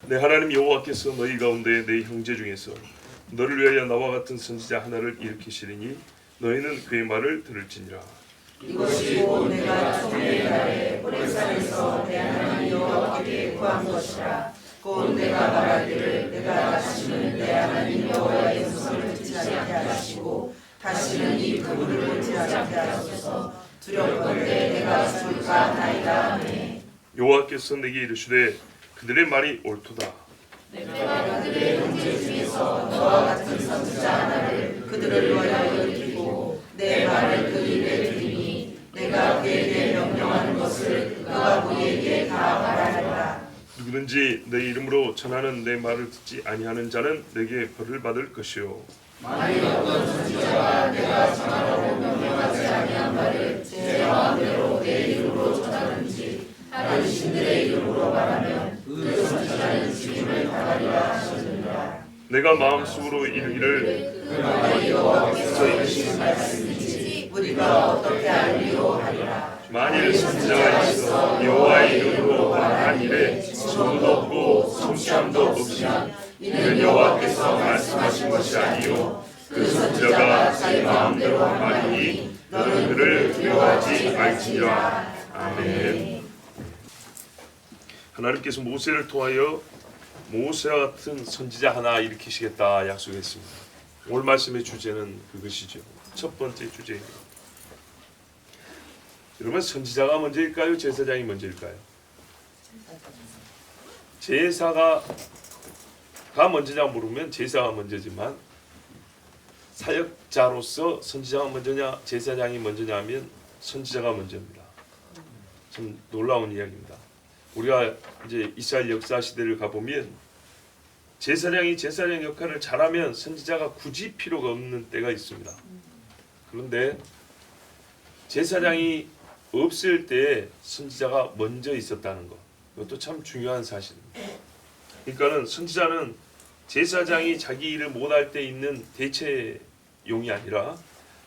내 하나님 여호와께서 너희 가운데 내 형제 중에서 너를 위하여 나와 같은 선지자 하나를 일으키시리니 너희는 그의 말을 들을지니라. 이것이 곧 내가 총회의 날에 호렙산에서 내 하나님 여호와께 구한 것이라. 곧 내가 말하기를 내가 다시는 내 하나님 여호와의 음성을 듣지 않게 하시고 다시는 이 그물을 보지 않게 하소서. 두렵건대 내가 죽을까 하나이다. 아멘. 여호와께서 내게 이르시되 그들의 말이 옳도다. 내가 그들의 형제 중에서 너와 같은 선지자 하나를 그들을 위하여 일으키고 내 말을 그 입에 들이니 내가 그에게 명령하는 것을 그가 우리에게 다 말하리라. 누구든지 내 이름으로 전하는 내 말을 듣지 아니하는 자는 내게 벌을 받을 것이요. 만일 어떤 선지자가 내가 전하라고 명령하지 아니한 말을 제 마음대로 내 이름으로 전하든지 다른 신들의 이름으로 말하면 그 선지자는 죽임을 당하리라 하셨느니라. 내가 마음속으로 이르기를 그 말이 여호와께서 이르신 말씀이지 우리가 어떻게 알리요 하리라. 만일 선지자가 있어 여호와의 이름으로 말한 일에 정도 없고 성취함도 없으면 이는 여호와께서 말씀하신 것이 아니요 그 선지자가 자기 마음대로 한 말이니 너는 그를 두려워하지 말지니라. 아멘. 하나님께서 모세를 통하여 모세와 같은 선지자 하나 일으키시겠다 약속했습니다. 오늘 말씀의 주제는 그것이죠. 첫 번째 주제입니다. 여러분, 선지자가 먼저일까요? 제사장이 먼저일까요? 제사가 먼저냐 물으면 제사가 먼저지만 사역자로서 선지자가 먼저냐 제사장이 먼저냐 하면 선지자가 먼저입니다. 참 놀라운 이야기입니다. 우리가 이제 이스라엘 역사 시대를 가보면 제사장이 제사장 역할을 잘하면 선지자가 굳이 필요가 없는 때가 있습니다. 그런데 제사장이 없을 때에 선지자가 먼저 있었다는 것, 이것도 참 중요한 사실입니다. 그러니까는 선지자는 제사장이 자기 일을 못할 때 있는 대체용이 아니라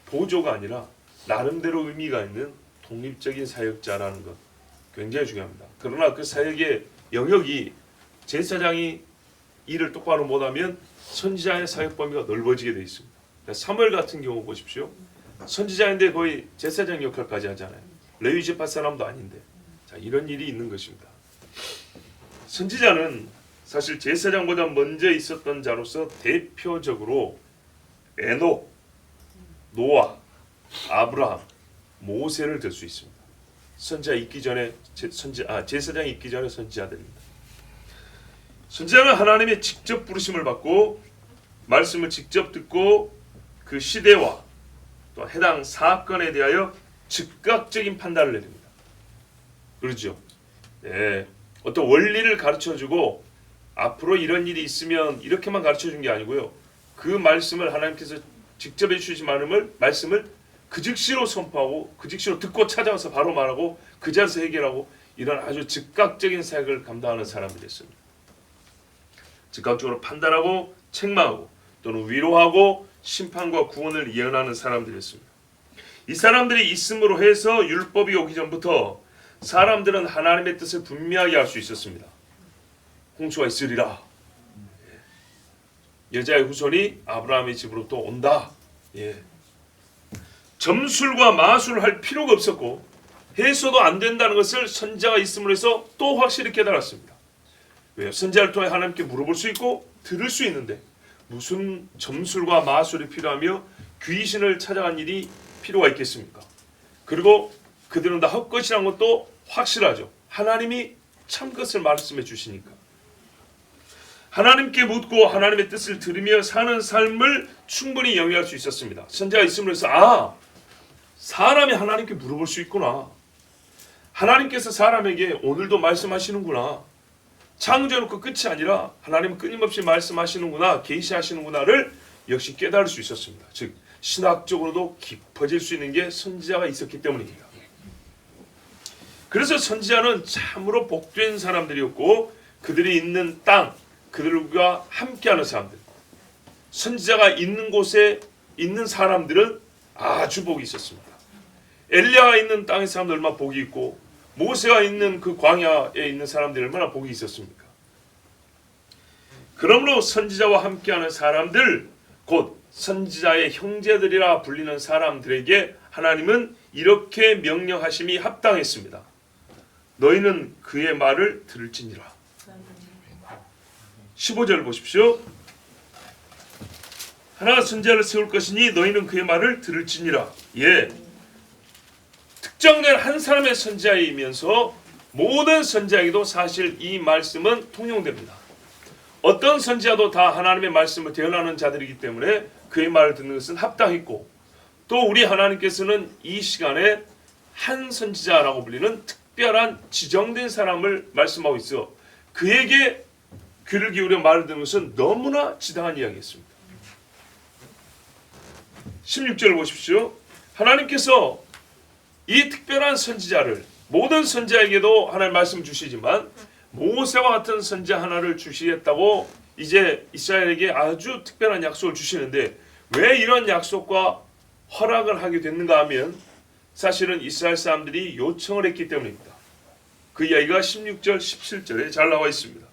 보조가 아니라 나름대로 의미가 있는 독립적인 사역자라는 것 굉장히 중요합니다. 그러나 그 사역의 영역이 제사장이 일을 똑바로 못하면 선지자의 사역 범위가 넓어지게 되어 있습니다. 사무엘 같은 경우 보십시오. 선지자인데 거의 제사장 역할까지 하잖아요. 레위 지파 사람도 아닌데. 자, 이런 일이 있는 것입니다. 선지자는 사실 제사장보다 먼저 있었던 자로서 대표적으로 에녹, 노아, 아브라함, 모세를 들 수 있습니다. 선지자 있기 전에 제사장이 있기 전에 선지자들입니다. 선지자는 하나님의 직접 부르심을 받고 말씀을 직접 듣고 그 시대와 또 해당 사건에 대하여 즉각적인 판단을 내립니다. 그렇죠? 네. 어떤 원리를 가르쳐주고 앞으로 이런 일이 있으면 이렇게만 가르쳐준 게 아니고요. 그 말씀을 하나님께서 직접 해주신 말씀을 그 즉시로 선포하고 그 즉시로 듣고 찾아와서 바로 말하고 그 자리에서 해결하고 이런 아주 즉각적인 사역을 감당하는 사람들이었습니다. 즉각적으로 판단하고 책망하고 또는 위로하고 심판과 구원을 예언하는 사람들이었습니다. 이 사람들이 있음으로 해서 율법이 오기 전부터 사람들은 하나님의 뜻을 분명하게 알 수 있었습니다. 홍수가 있으리라. 여자의 후손이 아브라함의 집으로부터 온다. 점술과 마술을 할 필요가 없었고 해서도 안 된다는 것을 선지자가 있음으로 해서 또 확실히 깨달았습니다. 왜요? 선지자를 통해 하나님께 물어볼 수 있고 들을 수 있는데 무슨 점술과 마술이 필요하며 귀신을 찾아간 일이 필요가 있겠습니까? 그리고 그들은 다 헛것이라는 것도 확실하죠. 하나님이 참 것을 말씀해 주시니까. 하나님께 묻고 하나님의 뜻을 들으며 사는 삶을 충분히 영위할 수 있었습니다. 선지자가 있음으로 해서 사람이 하나님께 물어볼 수 있구나. 하나님께서 사람에게 오늘도 말씀하시는구나. 창조해놓고 끝이 아니라 하나님은 끊임없이 말씀하시는구나, 계시하시는구나를 역시 깨달을 수 있었습니다. 즉 신학적으로도 깊어질 수 있는 게 선지자가 있었기 때문입니다. 그래서 선지자는 참으로 복된 사람들이었고 그들이 있는 땅, 그들과 함께하는 사람들, 선지자가 있는 곳에 있는 사람들은 아주 복이 있었습니다. 엘리야가 있는 땅의 사람들 얼마나 복이 있고 모세가 있는 그 광야에 있는 사람들이 얼마나 복이 있었습니까? 그러므로 선지자와 함께하는 사람들, 곧 선지자의 형제들이라 불리는 사람들에게 하나님은 이렇게 명령하심이 합당했습니다. 너희는 그의 말을 들을지니라. 15절 보십시오. 하나 선지자를 세울 것이니 너희는 그의 말을 들을지니라. 예, 특정된 한 사람의 선지자이면서 모든 선지자에게도 사실 이 말씀은 통용됩니다. 어떤 선지자도 다 하나님의 말씀을 대언하는 자들이기 때문에 그의 말을 듣는 것은 합당했고, 또 우리 하나님께서는 이 시간에 한 선지자라고 불리는 특별한 지정된 사람을 말씀하고 있어 그에게 귀를 기울여 말을 듣는 것은 너무나 지당한 이야기였습니다. 16절 보십시오. 하나님께서 이 특별한 선지자를, 모든 선지자에게도 하나님 말씀 주시지만 모세와 같은 선지자 하나를 주시겠다고 이제 이스라엘에게 아주 특별한 약속을 주시는데, 왜 이런 약속과 허락을 하게 됐는가 하면 사실은 이스라엘 사람들이 요청을 했기 때문입니다. 그 이야기가 16절 17절에 잘 나와 있습니다.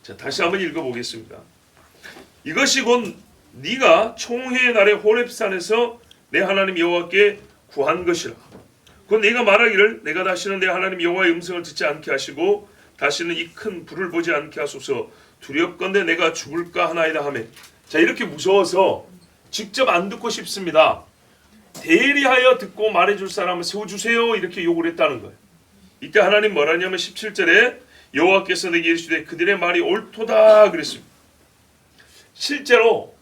자, 다시 한번 읽어보겠습니다. 이것이 곧 네가 총회의 날에 호렙산에서 내 하나님 여호와께 구한 것이라. 곧 네가 말하기를 내가 다시는 내 하나님 여호와의 음성을 듣지 않게 하시고 다시는 이 큰 불을 보지 않게 하소서. 두렵건대 내가 죽을까 하나이다 하며. 자, 이렇게 무서워서 직접 안 듣고 싶습니다. 대리하여 듣고 말해줄 사람을 세워주세요. 이렇게 요구를 했다는 거예요. 이때 하나님 뭐라냐면 17절에 여호와께서 내게 이르시되 그들의 말이 옳도다 그랬습니다. 실제로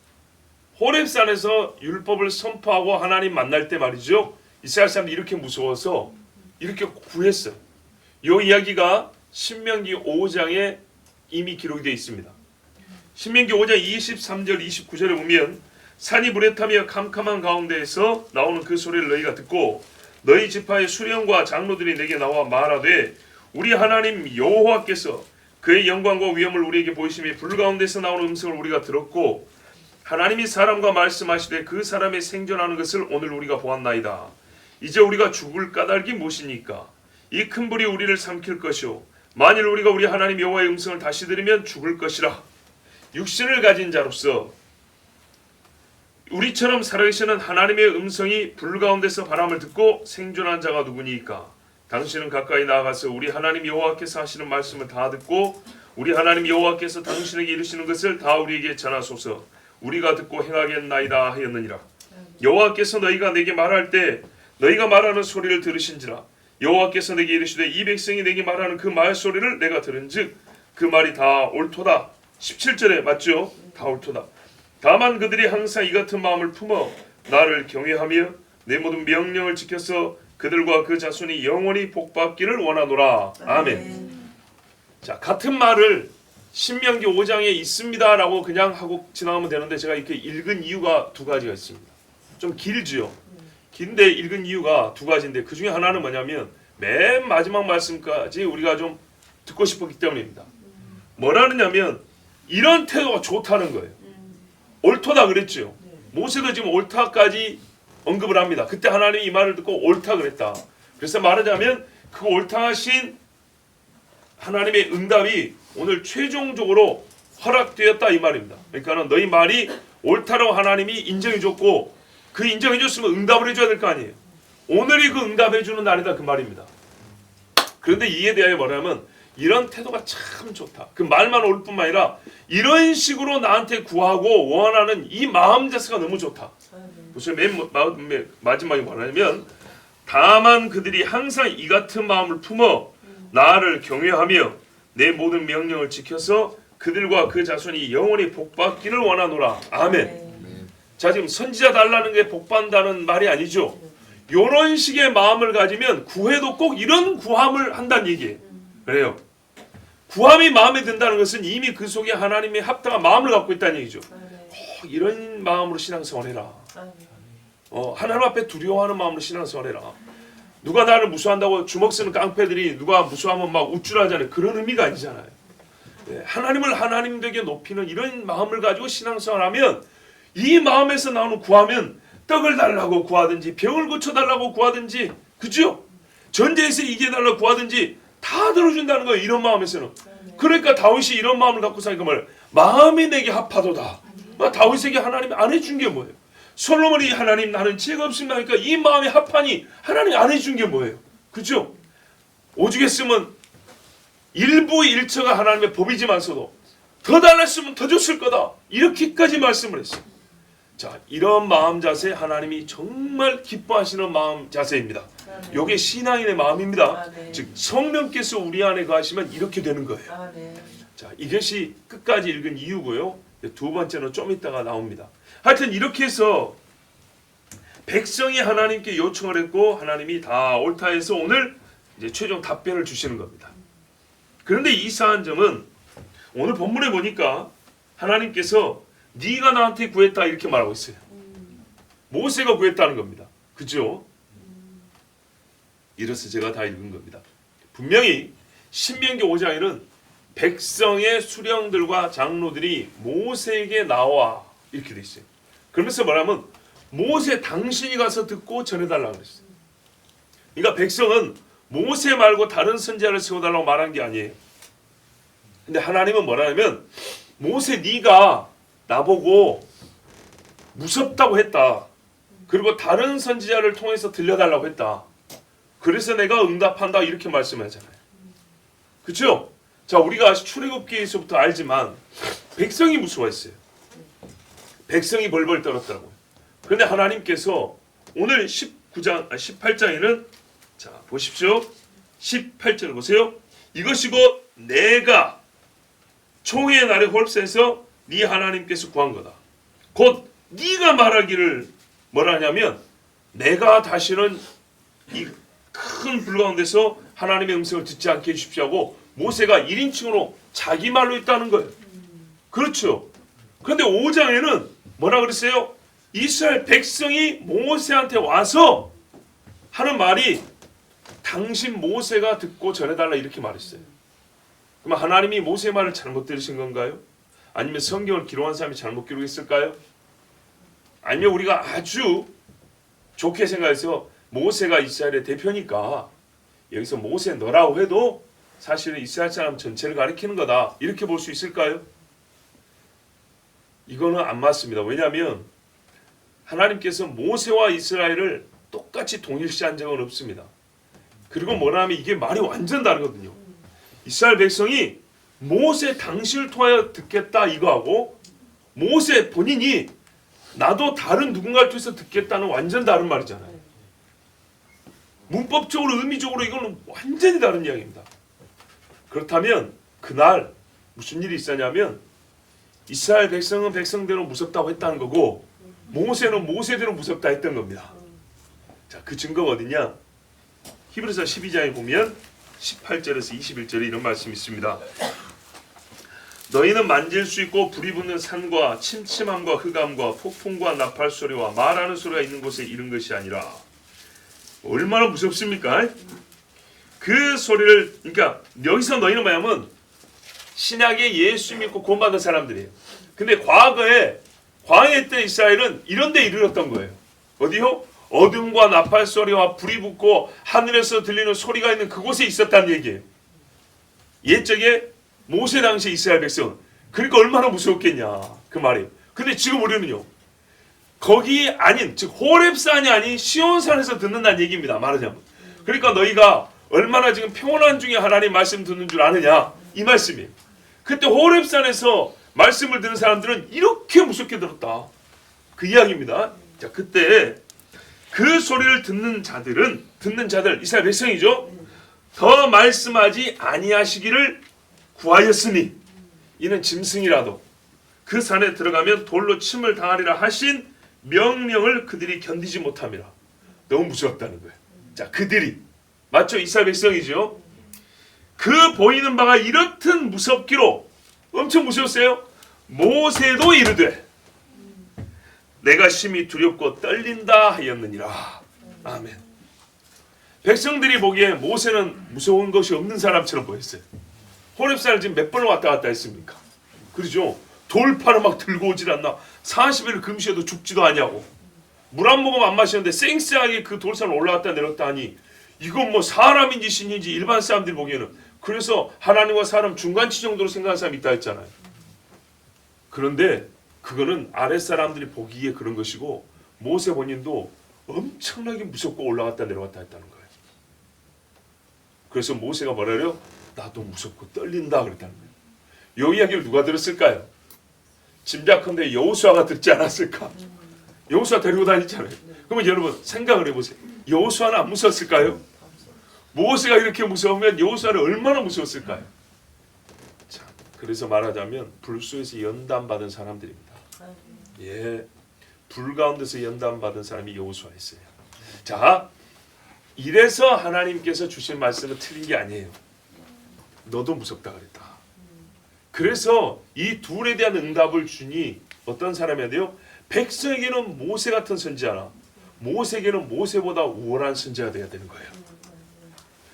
호렙산에서 율법을 선포하고 하나님 만날 때 말이죠, 이스라엘 사람들이 이렇게 무서워서 이렇게 구했어요. 이 이야기가 신명기 5장에 이미 기록이 되어 있습니다. 신명기 5장 23절 29절에 보면 산이 불에 타며 캄캄한 가운데에서 나오는 그 소리를 너희가 듣고 너희 지파의 수령과 장로들이 내게 나와 말하되 우리 하나님 여호와께서 그의 영광과 위엄을 우리에게 보이시며 불 가운데서 나오는 음성을 우리가 들었고 하나님이 사람과 말씀하시되 그 사람의 생존하는 것을 오늘 우리가 보았나이다. 이제 우리가 죽을 까닭이 무엇이니까? 이 큰 불이 우리를 삼킬 것이요 만일 우리가 우리 하나님 여호와의 음성을 다시 들으면 죽을 것이라. 육신을 가진 자로서 우리처럼 살아계시는 하나님의 음성이 불 가운데서 바람을 듣고 생존한 자가 누구니까? 당신은 가까이 나아가서 우리 하나님 여호와께서 하시는 말씀을 다 듣고 우리 하나님 여호와께서 당신에게 이르시는 것을 다 우리에게 전하소서. 우리가 듣고 행하겠나이다 하였느니라. 여호와께서 너희가 내게 말할 때 너희가 말하는 소리를 들으신지라. 여호와께서 내게 이르시되 이 백성이 내게 말하는 그 말소리를 내가 들은즉 그 말이 다 옳도다. 17절에 맞죠? 다 옳도다. 다만 그들이 항상 이 같은 마음을 품어 나를 경외하며 내 모든 명령을 지켜서 그들과 그 자손이 영원히 복받기를 원하노라. 아멘. 자, 같은 말을 신명기 5장에 있습니다라고 그냥 하고 지나가면 되는데 제가 이렇게 읽은 이유가 두 가지가 있습니다. 좀 길지요. 긴데 읽은 이유가 두 가지인데 그 중에 하나는 뭐냐면 맨 마지막 말씀까지 우리가 좀 듣고 싶었기 때문입니다. 뭐라느냐면 이런 태도가 좋다는 거예요. 옳도다 그랬죠. 모세도 지금 옳다까지 언급을 합니다. 그때 하나님이 이 말을 듣고 옳다 그랬다. 그래서 말하자면 그 옳다 하신 하나님의 응답이 오늘 최종적으로 허락되었다 이 말입니다. 그러니까 너희 말이 옳다라고 하나님이 인정해줬고 그 인정해줬으면 응답을 해줘야 될 거 아니에요. 오늘이 그 응답해주는 날이다 그 말입니다. 그런데 이에 대하여 뭐냐면 이런 태도가 참 좋다. 그 말만 올 뿐만 아니라 이런 식으로 나한테 구하고 원하는 이 마음 자세가 너무 좋다. 무슨 맨 마지막에 뭐냐면 다만 그들이 항상 이 같은 마음을 품어 나를 경외하며 내 모든 명령을 지켜서 그들과 그 자손이 영원히 복받기를 원하노라. 아멘. 자, 지금 선지자 달라는 게 복받는다는 말이 아니죠. 이런 식의 마음을 가지면 구해도 꼭 이런 구함을 한다는 얘기예요. 그래요. 구함이 마음에 든다는 것은 이미 그 속에 하나님의 합당한 마음을 갖고 있다는 얘기죠. 꼭 이런 마음으로 신앙생활 해라. 하나님 앞에 두려워하는 마음으로 신앙생활 해라. 누가 나를 무수한다고 주먹 쓰는 깡패들이 누가 무수하면 막 우쭐하잖아요. 그런 의미가 아니잖아요. 하나님을 하나님 되게 높이는 이런 마음을 가지고 신앙생활하면 이 마음에서 나오는 구하면 떡을 달라고 구하든지 병을 고쳐달라고 구하든지 그죠? 전쟁에서 이겨달라고 구하든지 다 들어준다는 거예요. 이런 마음에서는. 그러니까 다윗이 이런 마음을 갖고 사니까 뭐예요? 마음이 내게 합하도다. 다윗에게 하나님이 안 해준 게 뭐예요? 솔로몬이 하나님 나는 지혜가 없습니다 하니까 이 마음이 합하니 하나님이 안 해준 게 뭐예요? 그죠? 오죽했으면 일부 일처가 하나님의 법이지만서도 더 달랐으면 더 줬을 거다. 이렇게까지 말씀을 했어요. 자, 이런 마음 자세 하나님이 정말 기뻐하시는 마음 자세입니다. 이게 신앙인의 마음입니다. 즉 성령께서 우리 안에 거하시면 이렇게 되는 거예요. 자, 이것이 끝까지 읽은 이유고요. 두 번째는 좀 이따가 나옵니다. 하여튼 이렇게 해서 백성이 하나님께 요청을 했고 하나님이 다 옳다 해서 오늘 이제 최종 답변을 주시는 겁니다. 그런데 이상한 점은 오늘 본문에 보니까 하나님께서 네가 나한테 구했다 이렇게 말하고 있어요. 모세가 구했다는 겁니다. 그죠? 이래서 제가 다 읽은 겁니다. 분명히 신명기 5장에는 백성의 수령들과 장로들이 모세에게 나와 이렇게 돼 있어요. 그러면서 뭐냐면 모세 당신이 가서 듣고 전해달라고 그랬어요. 그러니까 백성은 모세 말고 다른 선지자를 세워달라고 말한 게 아니에요. 근데 하나님은 뭐라냐면 모세 네가 나보고 무섭다고 했다. 그리고 다른 선지자를 통해서 들려달라고 했다. 그래서 내가 응답한다 이렇게 말씀하잖아요. 그렇죠? 자, 우리가 출애굽기에서부터 알지만 백성이 무서워했어요. 백성이 벌벌 떨었더라고요. 그런데 하나님께서 오늘 18장에는 자 보십시오. 18절 보세요. 이것이 곧 내가 총회의 날에 홀세에서 네 하나님께서 구한 거다. 곧 네가 말하기를 뭐라냐면 내가 다시는 이 큰 불 가운데서 하나님의 음성을 듣지 않게 해주십시오 하고 모세가 1인칭으로 자기 말로 했다는 거예요. 그렇죠. 그런데 5장에는 뭐라 그랬어요? 이스라엘 백성이 모세한테 와서 하는 말이 당신 모세가 듣고 전해달라 이렇게 말했어요. 그럼 하나님이 모세의 말을 잘못 들으신 건가요? 아니면 성경을 기록한 사람이 잘못 기록했을까요? 아니면 우리가 아주 좋게 생각해서 모세가 이스라엘의 대표니까 여기서 모세 너라고 해도 사실은 이스라엘 사람 전체를 가리키는 거다 이렇게 볼 수 있을까요? 이거는 안 맞습니다. 왜냐하면 하나님께서 모세와 이스라엘을 똑같이 동일시한 적은 없습니다. 그리고 뭐라면 이게 말이 완전 다르거든요. 이스라엘 백성이 모세 당신을 통하여 듣겠다 이거하고 모세 본인이 나도 다른 누군가를 통해서 듣겠다는 완전 다른 말이잖아요. 문법적으로 의미적으로 이거는 완전히 다른 이야기입니다. 그렇다면 그날 무슨 일이 있었냐면 이스라엘 백성은 백성대로 무섭다고 했다는 거고 모세는 모세대로 무섭다 했던 겁니다. 자, 그 증거가 어디냐? 히브리서 12장에 보면 18절에서 21절에 이런 말씀이 있습니다. 너희는 만질 수 있고 불이 붙는 산과 침침함과 흑암과 폭풍과 나팔 소리와 말하는 소리가 있는 곳에 이른 것이 아니라 얼마나 무섭습니까? 그 소리를 그러니까 여기서 너희는 뭐냐면 신약에 예수 믿고 구원받은 사람들이에요. 근데 과거에 광야에 때 이스라엘은 이런 데 이르렀던 거예요. 어디요? 어둠과 나팔 소리와 불이 붙고 하늘에서 들리는 소리가 있는 그곳에 있었다는 얘기예요. 옛적에 모세 당시 이스라엘 백성. 그러니까 얼마나 무서웠겠냐 그 말이에요. 근데 지금 우리는요. 거기 아닌 즉 호렙산이 아닌 시온산에서 듣는다는 얘기입니다. 말하자면. 그러니까 너희가 얼마나 지금 평온한 중에 하나님 말씀 듣는 줄 아느냐 이 말씀이에요. 그때 호렙산에서 말씀을 듣는 사람들은 이렇게 무섭게 들었다. 그 이야기입니다. 자, 그때 그 소리를 듣는 자들 이스라엘 백성이죠. 더 말씀하지 아니하시기를 구하였으니 이는 짐승이라도 그 산에 들어가면 돌로 침을 당하리라 하신 명령을 그들이 견디지 못함이라. 너무 무서웠다는 거예요. 자, 그들이 맞죠? 이스라엘 백성이죠. 그 보이는 바가 이렇듯 무섭기로 엄청 무서웠어요. 모세도 이르되 내가 심히 두렵고 떨린다 하였느니라. 아멘. 백성들이 보기에 모세는 무서운 것이 없는 사람처럼 보였어요. 호렙산을 지금 몇 번을 왔다 갔다 했습니까? 그러죠. 돌판을 막 들고 오질 않나. 40일 금시해도 죽지도 않냐고. 물 한 모금 안 마시는데 쌩쌩하게 그 돌산을 올라갔다 내렸다 하니 이건 뭐 사람인지 신인지 일반 사람들이 보기에는 그래서 하나님과 사람 중간치 정도로 생각하는 사람이 있다 했잖아요. 그런데 그거는 아랫사람들이 보기에 그런 것이고 모세 본인도 엄청나게 무섭고 올라갔다 내려갔다 했다는 거예요. 그래서 모세가 뭐래요? 나도 무섭고 떨린다 그랬다는 거예요. 이 이야기를 누가 들었을까요? 짐작컨대 여호수아가 듣지 않았을까? 여호수아 데리고 다니잖아요. 그러면 여러분 생각을 해보세요. 여호수아는 안 무서웠을까요? 모세가 이렇게 무서우면 여호수아는 얼마나 무서웠을까요? 자, 그래서 말하자면 불 속에서 연단 받은 사람들입니다. 예, 불 가운데서 연단 받은 사람이 여호수아였어요. 자, 이래서 하나님께서 주신 말씀은 틀린 게 아니에요. 너도 무섭다 그랬다. 그래서 이 둘에 대한 응답을 주니 어떤 사람이야 돼요? 백성에게는 모세 같은 선지자나 모세에게는 모세보다 우월한 선지자가 되어야 되는 거예요.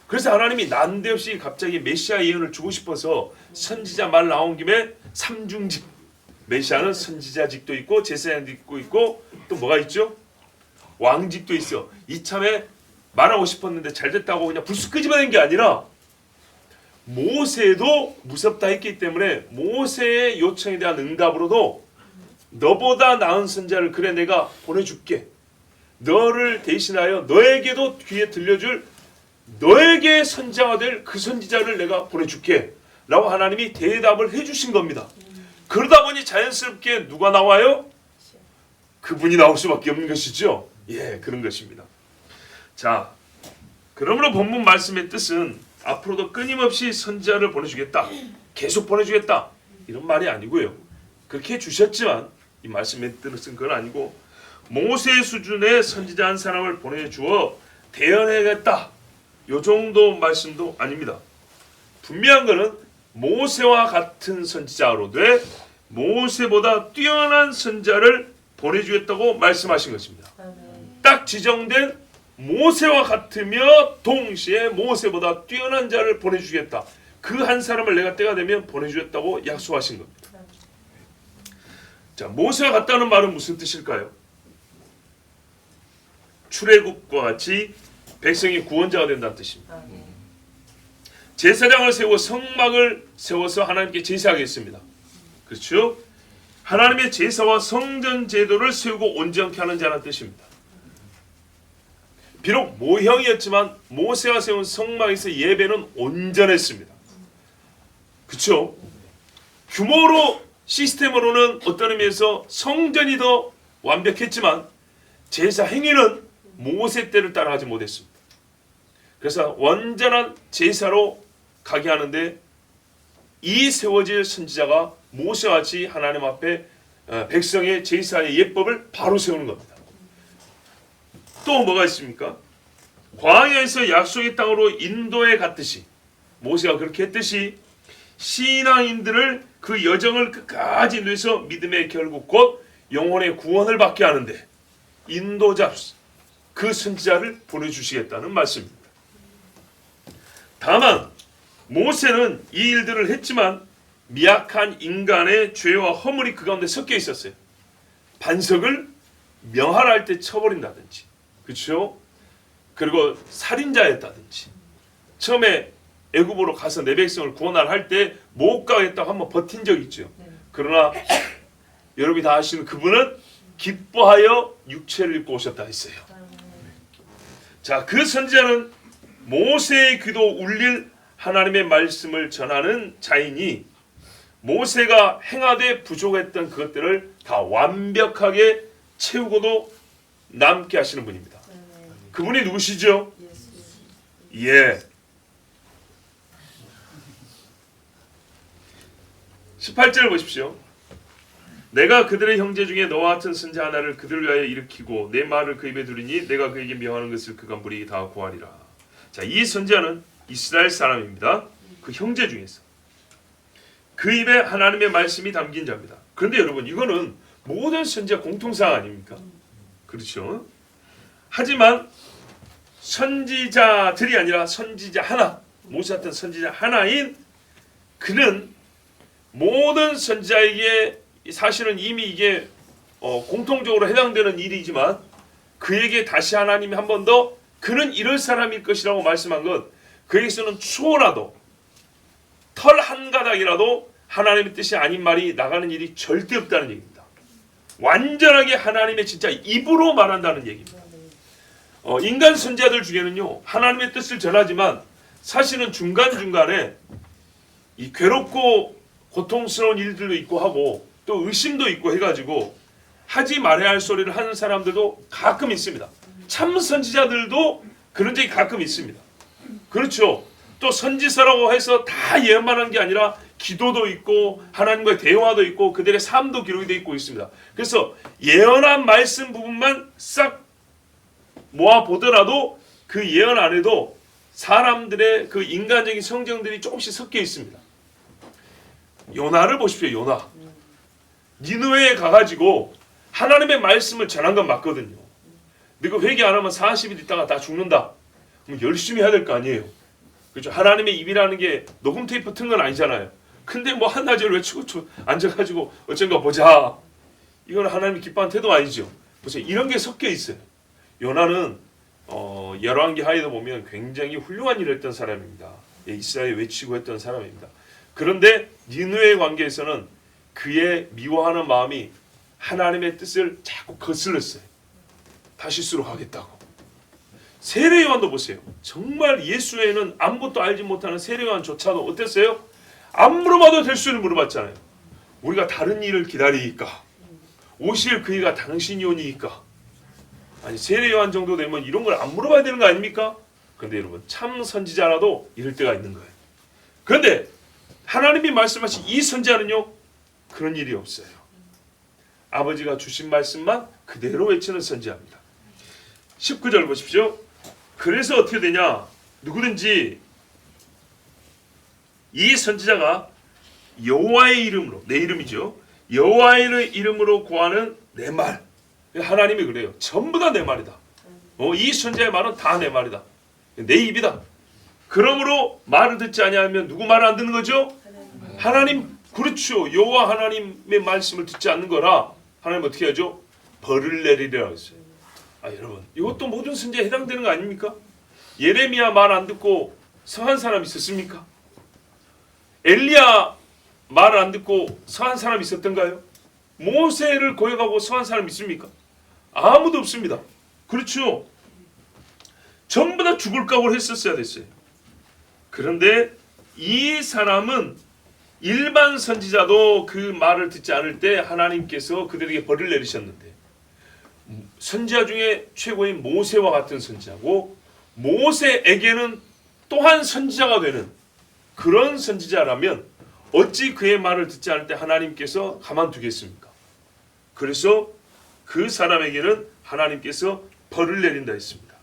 그래서 하나님이 난데없이 갑자기 메시아 예언을 주고 싶어서 선지자 말 나온 김에 삼중직, 메시아는 선지자직도 있고 제사장직도 있고 또 뭐가 있죠? 왕직도 있어. 이참에 말하고 싶었는데 잘 됐다고 그냥 불쑥 끄집어낸 게 아니라 모세도 무섭다 했기 때문에 모세의 요청에 대한 응답으로도 너보다 나은 선지자를 그래 내가 보내줄게. 너를 대신하여 너에게도 귀에 들려줄 너에게 선지자가 될 그 선지자를 내가 보내줄게 라고 하나님이 대답을 해주신 겁니다. 그러다 보니 자연스럽게 누가 나와요? 그분이 나올 수밖에 없는 것이죠. 예, 그런 것입니다. 자, 그러므로 본문 말씀의 뜻은 앞으로도 끊임없이 선지자를 보내주겠다, 계속 보내주겠다 이런 말이 아니고요. 그렇게 해주셨지만 이 말씀의 뜻은 그건 아니고 모세 수준의 선지자 한 사람을 보내주어 대언해야겠다 요 정도 말씀도 아닙니다. 분명한 것은 모세와 같은 선지자로 돼 모세보다 뛰어난 선지자를 보내주겠다고 말씀하신 것입니다. 딱 지정된 모세와 같으며 동시에 모세보다 뛰어난 자를 보내주겠다. 그 한 사람을 내가 때가 되면 보내주겠다고 약속하신 겁니다. 자, 모세와 같다는 말은 무슨 뜻일까요? 출애굽과 같이 백성이 구원자가 된다는 뜻입니다. 제사장을 세우고 성막을 세워서 하나님께 제사하게 했습니다. 그렇죠? 하나님의 제사와 성전 제도를 세우고 온전케 하는 자라는 뜻입니다. 비록 모형이었지만 모세가 세운 성막에서 예배는 온전했습니다. 그렇죠? 규모로 시스템으로는 어떤 의미에서 성전이 더 완벽했지만 제사 행위는 모세 때를 따라가지 못했습니다. 그래서 완전한 제사로 가게 하는데 이 세워질 선지자가 모세와 같이 하나님 앞에 백성의 제사의 예법을 바로 세우는 겁니다. 또 뭐가 있습니까? 광야에서 약속의 땅으로 인도해 갔듯이 모세가 그렇게 했듯이 신앙인들을 그 여정을 끝까지 인도해서 믿음의 결국 곧 영혼의 구원을 받게 하는데 인도자 그 선지자를 보내주시겠다는 말씀입니다. 다만 모세는 이 일들을 했지만 미약한 인간의 죄와 허물이 그 가운데 섞여 있었어요. 반석을 명할할 때 쳐버린다든지, 그렇죠? 그리고 살인자였다든지, 처음에 애굽으로 가서 내 백성을 구원하라 할 때 못 가겠다고 한번 버틴 적이 있죠. 그러나 여러분이 다 아시는 그분은 기뻐하여 육체를 입고 오셨다 했어요. 자, 그 선지자는 모세의 귀도 울릴 하나님의 말씀을 전하는 자이니 모세가 행하되 부족했던 그것들을 다 완벽하게 채우고도 남게 하시는 분입니다. 그분이 누구시죠? 예. 18절을 보십시오. 내가 그들의 형제 중에 너와 같은 선지자 하나를 그들을 위하여 일으키고 내 말을 그 입에 두리니 내가 그에게 명하는 것을 그가 무리 다 구하리라. 자, 이 선지자는 이스라엘 사람입니다. 그 형제 중에서 그 입에 하나님의 말씀이 담긴 자입니다. 그런데 여러분 이거는 모든 선지자 공통사항 아닙니까? 그렇죠? 하지만 선지자들이 아니라 선지자 하나, 모세 같은 선지자 하나인 그는 모든 선지자에게 사실은 이미 이게 공통적으로 해당되는 일이지만 그에게 다시 하나님이 한 번 더 그는 이럴 사람일 것이라고 말씀한 것 그에게서는 추호라도 털 한 가닥이라도 하나님의 뜻이 아닌 말이 나가는 일이 절대 없다는 얘기입니다. 완전하게 하나님의 진짜 입으로 말한다는 얘기입니다. 인간 선지자들 중에는요, 하나님의 뜻을 전하지만 사실은 중간중간에 이 괴롭고 고통스러운 일들도 있고 하고 또 의심도 있고 해가지고 하지 말아야 할 소리를 하는 사람들도 가끔 있습니다. 참 선지자들도 그런 적이 가끔 있습니다. 그렇죠. 또 선지서라고 해서 다 예언만 한 게 아니라 기도도 있고 하나님과의 대화도 있고 그들의 삶도 기록이 되어 있고 있습니다. 그래서 예언한 말씀 부분만 싹 모아 보더라도 그 예언 안에도 사람들의 그 인간적인 성정들이 조금씩 섞여 있습니다. 요나를 보십시오. 요나. 니느웨에 가가지고 하나님의 말씀을 전한 건 맞거든요. 근데 그 회개 안 하면 40일 있다가 다 죽는다. 그럼 열심히 해야 될 거 아니에요. 그렇죠. 하나님의 입이라는 게 녹음 테이프 튼 건 아니잖아요. 근데 뭐 한나절 외치고 앉아가지고 어쩐가 보자. 이건 하나님이 기뻐하는 태도가 아니죠. 보세요. 이런 게 섞여 있어요. 요나는 열왕기 하에도 보면 굉장히 훌륭한 일을 했던 사람입니다. 이스라엘 외치고 했던 사람입니다. 그런데 니느웨의 관계에서는 그의 미워하는 마음이 하나님의 뜻을 자꾸 거슬렀어요. 다시스로 가겠다고. 세례 요한도 보세요. 정말 예수 외에는 아무것도 알지 못하는 세례 요한조차도 어땠어요? 안 물어봐도 될 수를 물어봤잖아요. 우리가 다른 일을 기다리니까 오실 그이가 당신이 오니까. 아니 세례 요한 정도 되면 이런 걸 안 물어봐야 되는 거 아닙니까? 그런데 여러분 참 선지자라도 이럴 때가 있는 거예요. 그런데 하나님이 말씀하신 이 선지자는요 그런 일이 없어요. 아버지가 주신 말씀만 그대로 외치는 선지자입니다. 19절 보십시오. 그래서 어떻게 되냐? 누구든지 이 선지자가 여호와의 이름으로, 내 이름이죠. 여호와의 이름으로 구하는 내 말. 하나님이 그래요. 전부 다 내 말이다. 이 선지자의 말은 다 내 말이다. 내 입이다. 그러므로 말을 듣지 아니하면 누구 말을 안 듣는 거죠? 하나님. 그렇죠. 여호와 하나님의 말씀을 듣지 않는 거라 하나님 어떻게 하죠? 벌을 내리리라 했어요. 여러분 이것도 모든 선지자에 해당되는 거 아닙니까? 예레미야 말 안 듣고 성한 사람 있었습니까? 엘리야 말을 안 듣고 성한 사람 있었던가요? 모세를 고역하고 성한 사람 있습니까? 아무도 없습니다. 그렇죠. 전부 다 죽을 각오를 했었어야 됐어요. 그런데 이 사람은 일반 선지자도 그 말을 듣지 않을 때 하나님께서 그들에게 벌을 내리셨는데 선지자 중에 최고인 모세와 같은 선지자고 모세에게는 또한 선지자가 되는 그런 선지자라면 어찌 그의 말을 듣지 않을 때 하나님께서 가만두겠습니까? 그래서 그 사람에게는 하나님께서 벌을 내린다 했습니다.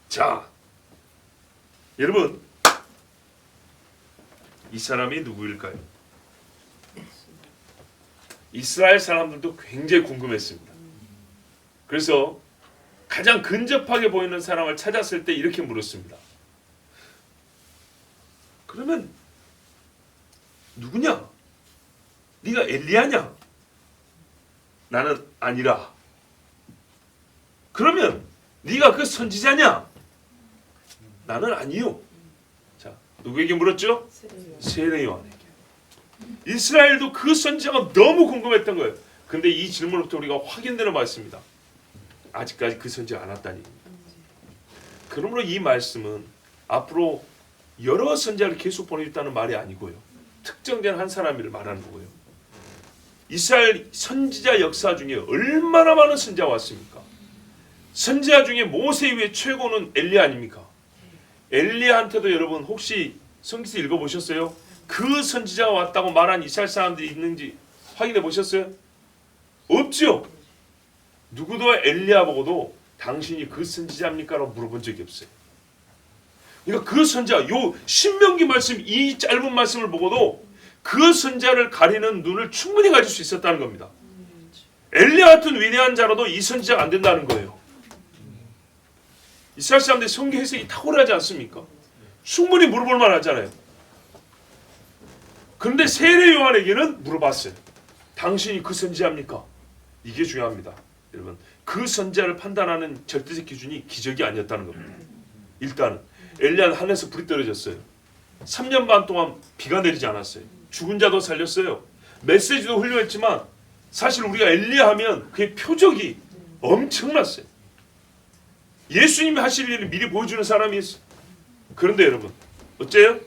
자, 여러분 이 사람이 누구일까요? 이스라엘 사람들도 굉장히 궁금했습니다. 그래서 가장 근접하게 보이는 사람을 찾았을 때 이렇게 물었습니다. 그러면 누구냐? 네가 엘리야냐? 나는 아니라. 그러면 네가 그 선지자냐? 나는 아니요. 자, 누구에게 물었죠? 세례 요한에게. 이스라엘도 그 선지자가 너무 궁금했던 거예요. 근데 이 질문부터 우리가 확인되는 말씀입니다. 아직까지 그 선지자가 안 왔다니. 그러므로 이 말씀은 앞으로 여러 선지자를 계속 보내겠다는 말이 아니고요. 특정된 한 사람을 말하는 거고요. 이스라엘 선지자 역사 중에 얼마나 많은 선지자가 왔습니까? 선지자 중에 모세 이후에 최고는 엘리야 아닙니까? 엘리야한테도 여러분 혹시 성경에서 읽어보셨어요? 그 선지자가 왔다고 말한 이스라엘 사람들이 있는지 확인해 보셨어요? 없죠. 누구도 엘리야 보고도 당신이 그 선지자입니까? 라고 물어본 적이 없어요. 그러니까 그 선지자, 요 신명기 말씀, 이 짧은 말씀을 보고도 그 선지자를 가리는 눈을 충분히 가질 수 있었다는 겁니다. 엘리야 같은 위대한 자라도 이 선지자가 안 된다는 거예요. 이스라엘 사람들이 성경 해석이 탁월하지 않습니까? 충분히 물어볼 만하잖아요. 그런데 세례 요한에게는 물어봤어요. 당신이 그 선지자입니까? 이게 중요합니다. 여러분, 그 선지자를 판단하는 절대적 기준이 기적이 아니었다는 겁니다. 일단 엘리야는 하늘에서 불이 떨어졌어요. 3년 반 동안 비가 내리지 않았어요. 죽은 자도 살렸어요. 메시지도 훌륭했지만 사실 우리가 엘리야 하면 그의 표적이 엄청났어요. 예수님이 하실 일을 미리 보여주는 사람이었어요. 그런데 여러분 어째요?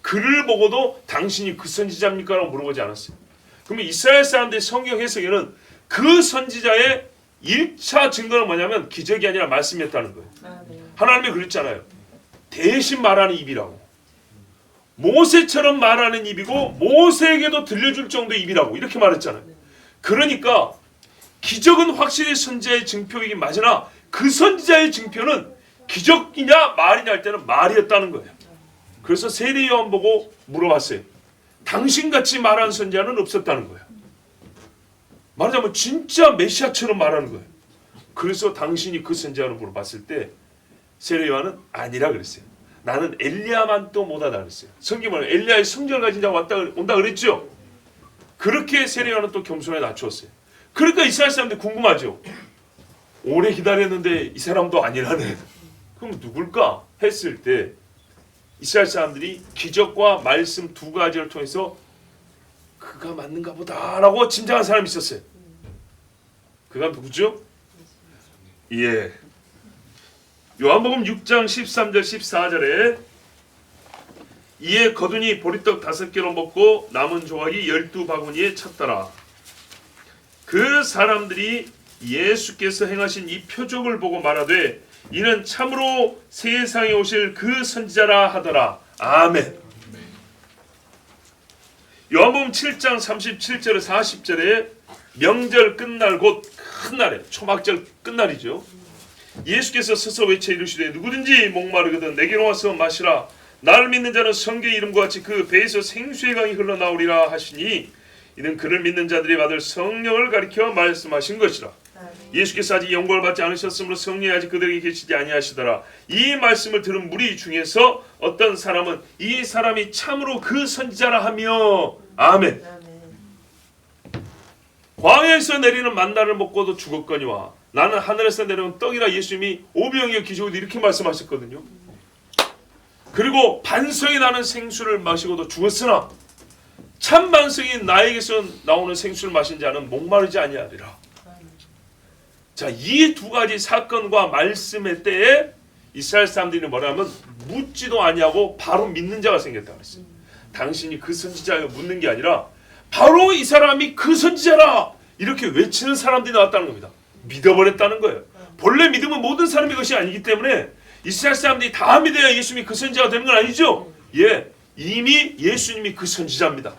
그를 보고도 당신이 그 선지자입니까? 라고 물어보지 않았어요. 그러면 이스라엘 사람들의 성경 해석에는 그 선지자의 1차 증거는 뭐냐면 기적이 아니라 말씀이었다는 거예요. 하나님이 그랬잖아요. 대신 말하는 입이라고. 모세처럼 말하는 입이고 모세에게도 들려줄 정도의 입이라고 이렇게 말했잖아요. 그러니까 기적은 확실히 선지자의 증표이긴 맞으나 그 선지자의 증표는 기적이냐 말이냐 할 때는 말이었다는 거예요. 그래서 세례 요한 보고 물어봤어요. 당신같이 말하는 선지자는 없었다는 거예요. 말하자면 진짜 메시아처럼 말하는 거예요. 그래서 당신이 그 선지자를 물어봤을 때 세례 요한은 아니라 그랬어요. 나는 엘리야만 또 못하다 그랬어요. 성경은 엘리야의 성전을 가진 자가 온다 그랬죠. 그렇게 세례 요한은 또 겸손에 낮추었어요. 그러니까 이스라엘 사람들이 궁금하죠. 오래 기다렸는데 이 사람도 아니라네. 그럼 누굴까 했을 때 이스라엘 사람들이 기적과 말씀 두 가지를 통해서 그가 맞는가 보다라고 짐작한 사람이 있었어요. 그가 누구죠? 예. 요한복음 6장 13절 14절에 이에 거두니 보리떡 5개로 먹고 남은 조각이 12바구니에 찼더라. 그 사람들이 예수께서 행하신 이 표적을 보고 말하되 이는 참으로 세상에 오실 그 선지자라 하더라. 아멘. 요한복음 7장 37절에 40절에 명절 끝날 곧 큰 날에 초막절 끝날이죠. 예수께서 서서 외쳐 이르시되 누구든지 목마르거든 내게로 와서 마시라. 나를 믿는 자는 성경의 이름과 같이 그 배에서 생수의 강이 흘러나오리라 하시니 이는 그를 믿는 자들이 받을 성령을 가리켜 말씀하신 것이라. 예수께서 아직 영광을 받지 않으셨으므로 성령이 아직 그들에게 계시지 아니하시더라. 이 말씀을 들은 무리 중에서 어떤 사람은 이 사람이 참으로 그 선지자라 하며 아멘. 광야에서 내리는 만나를 먹고도 죽었거니와 나는 하늘에서 내려온 떡이라 예수님이 오병이어 기적으로 이렇게 말씀하셨거든요. 그리고 반성이 나는 생수를 마시고도 죽었으나 참 반성이 나에게서 나오는 생수를 마신 자는 목마르지 아니하리라. 자, 이 두 가지 사건과 말씀의 때에 이스라엘 사람들이 뭐라면 묻지도 아니하고 바로 믿는 자가 생겼다 그랬어요. 당신이 그 선지자여 묻는 게 아니라 바로 이 사람이 그 선지자라 이렇게 외치는 사람들이 나왔다는 겁니다. 믿어버렸다는 거예요. 본래 믿음은 모든 사람의 것이 아니기 때문에 이스라엘 사람들이 다 믿어야 예수님이 그 선지자가 되는 건 아니죠. 예, 이미 예수님이 그 선지자입니다.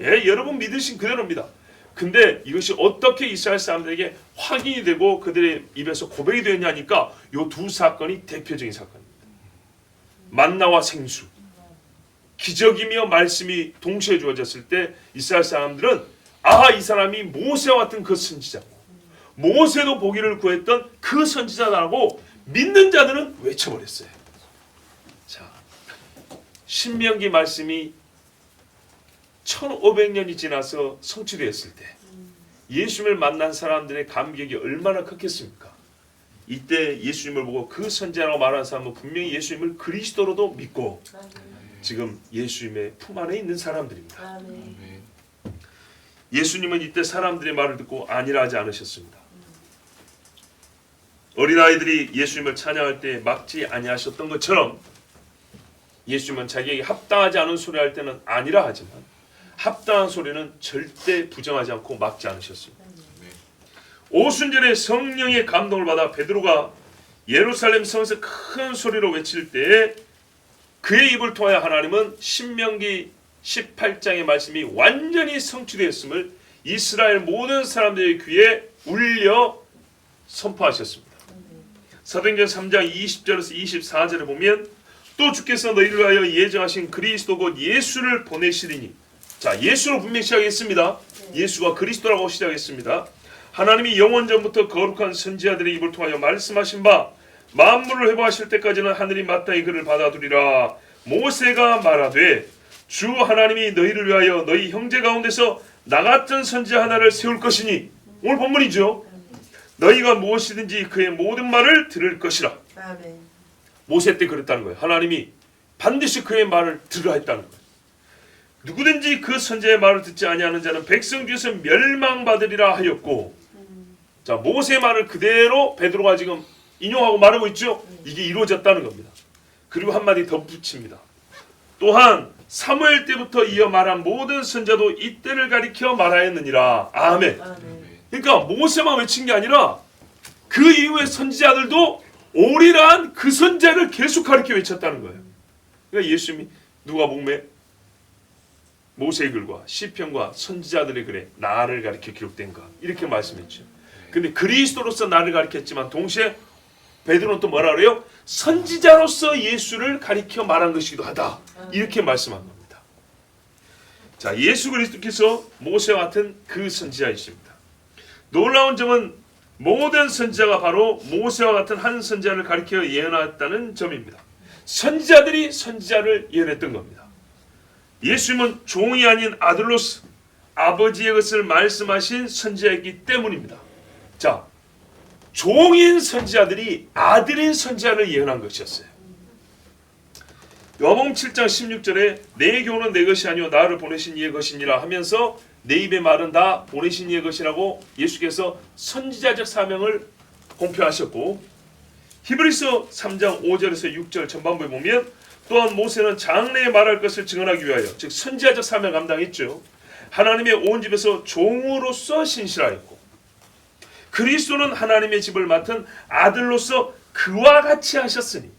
예, 여러분 믿으신 그대로입니다. 근데 이것이 어떻게 이스라엘 사람들에게 확인이 되고 그들의 입에서 고백이 되었냐니까 이 두 사건이 대표적인 사건입니다. 만나와 생수, 기적이며 말씀이 동시에 주어졌을 때 이스라엘 사람들은 이 사람이 모세와 같은 그 선지자고 모세도 보기를 구했던 그 선지자라고 믿는 자들은 외쳐버렸어요. 자, 신명기 말씀이 1500년이 지나서 성취되었을 때 예수님을 만난 사람들의 감격이 얼마나 컸겠습니까? 이때 예수님을 보고 그 선지자라고 말하는 사람은 분명히 예수님을 그리스도로도 믿고 지금 예수님의 품 안에 있는 사람들입니다. 예수님은 이때 사람들의 말을 듣고 아니라 하지 않으셨습니다. 어린아이들이 예수님을 찬양할 때 막지 아니하셨던 것처럼 예수님은 자기에게 합당하지 않은 소리 할 때는 아니라 하지만 합당한 소리는 절대 부정하지 않고 막지 않으셨습니다. 오순절에 성령의 감동을 받아 베드로가 예루살렘 성에서 큰 소리로 외칠 때 그의 입을 통하여 하나님은 신명기 18장의 말씀이 완전히 성취되었음을 이스라엘 모든 사람들의 귀에 울려 선포하셨습니다. 사도행전 3장 20절에서 24절에 보면 또 주께서 너희를 위하여 예정하신 그리스도 곧 예수를 보내시리니, 자, 예수로 분명히 시작했습니다. 예수가 그리스도라고 시작했습니다. 하나님이 영원전부터 거룩한 선지자들의 입을 통하여 말씀하신 바 만물을 회복하실 때까지는 하늘이 마땅히 그를 받아두리라. 모세가 말하되 주 하나님이 너희를 위하여 너희 형제 가운데서 나 같은 선지자 하나를 세울 것이니, 오늘 본문이죠. 너희가 무엇이든지 그의 모든 말을 들을 것이라. 아멘. 모세 때 그랬다는 거예요. 하나님이 반드시 그의 말을 들으라 했다는 거예요. 누구든지 그 선지자의 말을 듣지 아니하는 자는 백성 중에서 멸망받으리라 하였고, 자, 모세의 말을 그대로 베드로가 지금 인용하고 말하고 있죠. 이게 이루어졌다는 겁니다. 그리고 한마디 덧붙입니다. 또한 사무엘 때부터 이어 말한 모든 선자도 이때를 가리켜 말하였느니라. 아멘. 그러니까 모세만 외친 게 아니라 그 이후의 선지자들도 오리란 그 선자를 계속 가리켜 외쳤다는 거예요. 그러니까 예수님이 누가복음에 모세의 글과 시편과 선지자들의 글에 나를 가리켜 기록된가 이렇게 말씀했죠. 근데 그리스도로서 나를 가리켰지만 동시에 베드로는 또 뭐라 그래요? 선지자로서 예수를 가리켜 말한 것이기도 하다. 이렇게 말씀한 겁니다. 자, 예수 그리스도께서 모세와 같은 그 선지자이십니다. 놀라운 점은 모든 선지자가 바로 모세와 같은 한 선지자를 가리켜 예언했다는 점입니다. 선지자들이 선지자를 예언했던 겁니다. 예수님은 종이 아닌 아들로서 아버지의 것을 말씀하신 선지자이기 때문입니다. 자, 종인 선지자들이 아들인 선지자를 예언한 것이었어요. 요한복음 7장 16절에 내 교훈은 내 것이 아니요 나를 보내신 이의 것이니라 하면서 내 입의 말은 다 보내신 이의 것이라고 예수께서 선지자적 사명을 공표하셨고, 히브리서 3장 5절에서 6절 전반부에 보면 또한 모세는 장래에 말할 것을 증언하기 위하여, 즉 선지자적 사명을 감당했죠. 하나님의 온 집에서 종으로서 신실하였고, 그리스도는 하나님의 집을 맡은 아들로서 그와 같이 하셨으니,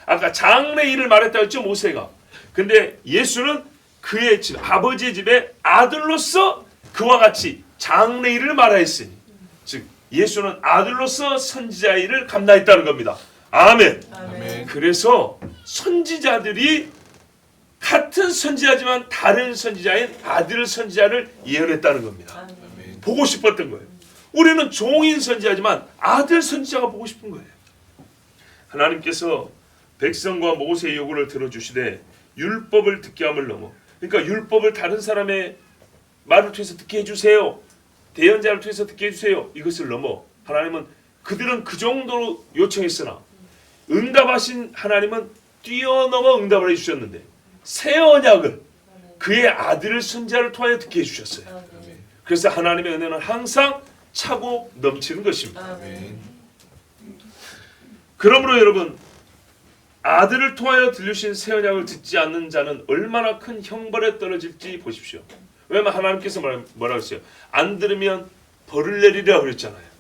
아까 장래 일을 말했다고 했죠, 모세가. 근데 예수는 그의 집, 아버지의 집의 아들로서 그와 같이 장래 일을 말하였으니, 즉 예수는 아들로서 선지자의 일을 감당했다는 겁니다. 아멘. 아멘. 그래서 선지자들이 같은 선지자지만 다른 선지자인 아들 선지자를 예언했다는 겁니다. 아멘. 보고 싶었던 거예요. 우리는 종인 선지자지만 아들 선지자가 보고 싶은 거예요. 하나님께서 백성과 모세의 요구를 들어주시되 율법을 듣게 함을 넘어, 그러니까 율법을 다른 사람의 말을 통해서 듣게 해주세요, 대언자를 통해서 듣게 해주세요, 이것을 넘어 하나님은, 그들은 그 정도로 요청했으나 응답하신 하나님은 뛰어넘어 응답을 해주셨는데 새 언약을 그의 아들 선지자를 통하여 듣게 해주셨어요. 그래서 하나님의 은혜는 항상 차고 넘치는 것입니다. 그러므로 여러분, 아들을 통하여 들려주신 새 언약을 듣지 않는 자는 얼마나 큰 형벌에 떨어질지 보십시오. 왜냐하면 하나님께서 뭐라고 했어요? 안 들으면 벌을 내리라 그랬잖아요.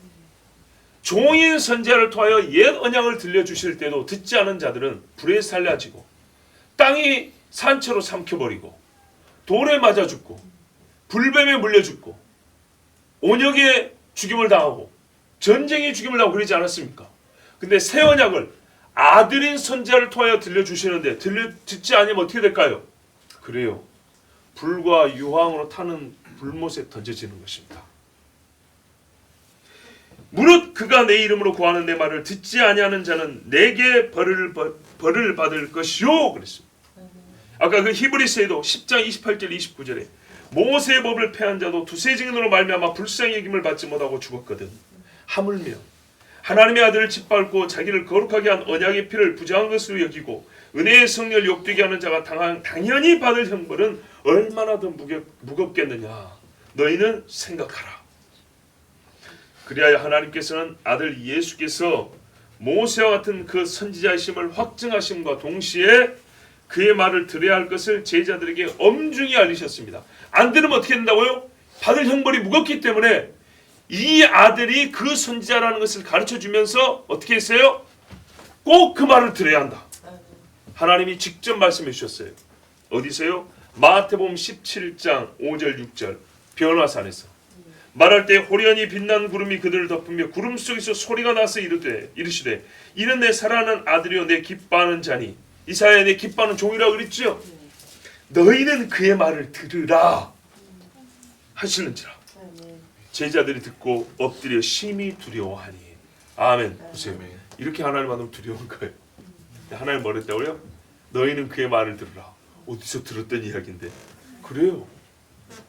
종인 선지자를 통하여 옛 언약을 들려주실 때도 듣지 않은 자들은 불에 살려지고 땅이 산채로 삼켜버리고 돌에 맞아 죽고 불뱀에 물려 죽고 온역에 죽임을 당하고 전쟁에 죽임을 당하고 그러지 않았습니까? 근데 새 언약을 아들인 선지자를 통하여 들려주시는데 듣지 않으면 어떻게 될까요? 그래요. 불과 유황으로 타는 불못에 던져지는 것입니다. 무릇 그가 내 이름으로 구하는 내 말을 듣지 아니하는 자는 내게 벌을 받을 것이요 그랬습니다. 아까 그 히브리서에도 10장 28절 29절에 모세의 법을 폐한 자도 두세 증인으로 말미암아 불쌍히 여김을 받지 못하고 죽었거든. 하물며 하나님의 아들을 짓밟고 자기를 거룩하게 한 언약의 피를 부정한 것으로 여기고 은혜의 성령을 욕되게 하는 자가 당연히 받을 형벌은 얼마나 더 무겁겠느냐 너희는 생각하라. 그리하여 하나님께서는 아들 예수께서 모세와 같은 그 선지자이심을 확증하심과 동시에 그의 말을 들어야 할 것을 제자들에게 엄중히 알리셨습니다. 안 들으면 어떻게 된다고요? 받을 형벌이 무겁기 때문에 이 아들이 그 선지자라는 것을 가르쳐주면서 어떻게 했어요? 꼭 그 말을 들어야 한다. 하나님이 직접 말씀해 주셨어요. 어디서요? 마태복음 17장 5절 6절 변화산에서 말할 때 호련히 빛난 구름이 그들을 덮으며 구름 속에서 소리가 나서 이르시되 이는 내 사랑하는 아들이요 내 기뻐하는 자니. 이사야에 내 기뻐하는 종이라고 그랬죠. 너희는 그의 말을 들으라 하시는지라. 제자들이 듣고 엎드려 심히 두려워하니. 아멘. 보세요. 이렇게 하나님 만나면 두려운 거예요. 하나님 뭐라 했다고요? 너희는 그의 말을 들으라. 어디서 들었던 이야기인데. 그래요.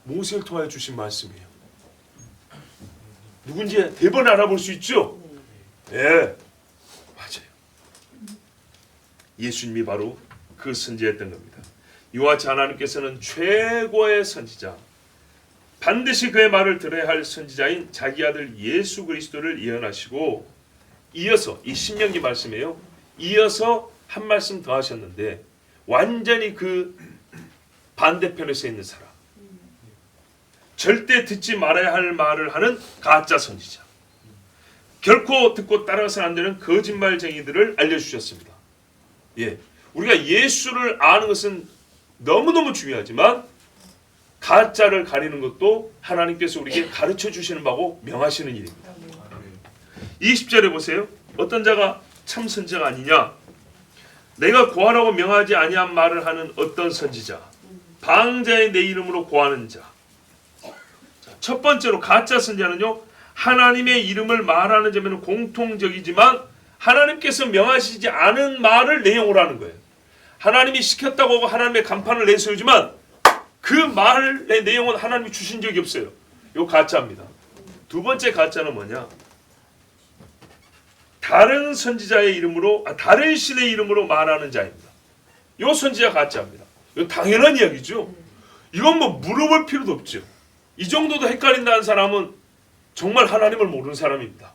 모세를 통하여 주신 말씀이에요. 누군지 대번 알아볼 수 있죠? 예, 맞아요. 예수님이 바로 그 선지자였던 겁니다. 이와 같이 하나님께서는 최고의 선지자, 반드시 그의 말을 들어야 할 선지자인 자기 아들 예수 그리스도를 예언하시고 이어서 이 신명기 말씀이에요. 이어서 한 말씀 더 하셨는데 완전히 그 반대편에 서 있는 사람, 절대 듣지 말아야 할 말을 하는 가짜 선지자, 결코 듣고 따라가서는 안 되는 거짓말쟁이들을 알려주셨습니다. 예, 우리가 예수를 아는 것은 너무너무 중요하지만 가짜를 가리는 것도 하나님께서 우리에게 가르쳐 주시는 바고 명하시는 일입니다. 20절에 보세요. 어떤 자가 참 선지자가 아니냐? 내가 고하라고 명하지 아니한 말을 하는 어떤 선지자, 방자의 내 이름으로 고하는 자. 첫 번째로 가짜 선지자는요, 하나님의 이름을 말하는 점에는 공통적이지만 하나님께서 명하시지 않은 말을 내용으로 하는 거예요. 하나님이 시켰다고 하고 하나님의 간판을 내세우지만 그 말의 내용은 하나님이 주신 적이 없어요. 이거 가짜입니다. 두 번째 가짜는 뭐냐? 다른 선지자의 이름으로, 다른 신의 이름으로 말하는 자입니다. 이 선지자 가짜입니다. 이거 당연한 이야기죠. 이건 뭐 물어볼 필요도 없죠. 이 정도도 헷갈린다는 사람은 정말 하나님을 모르는 사람입니다.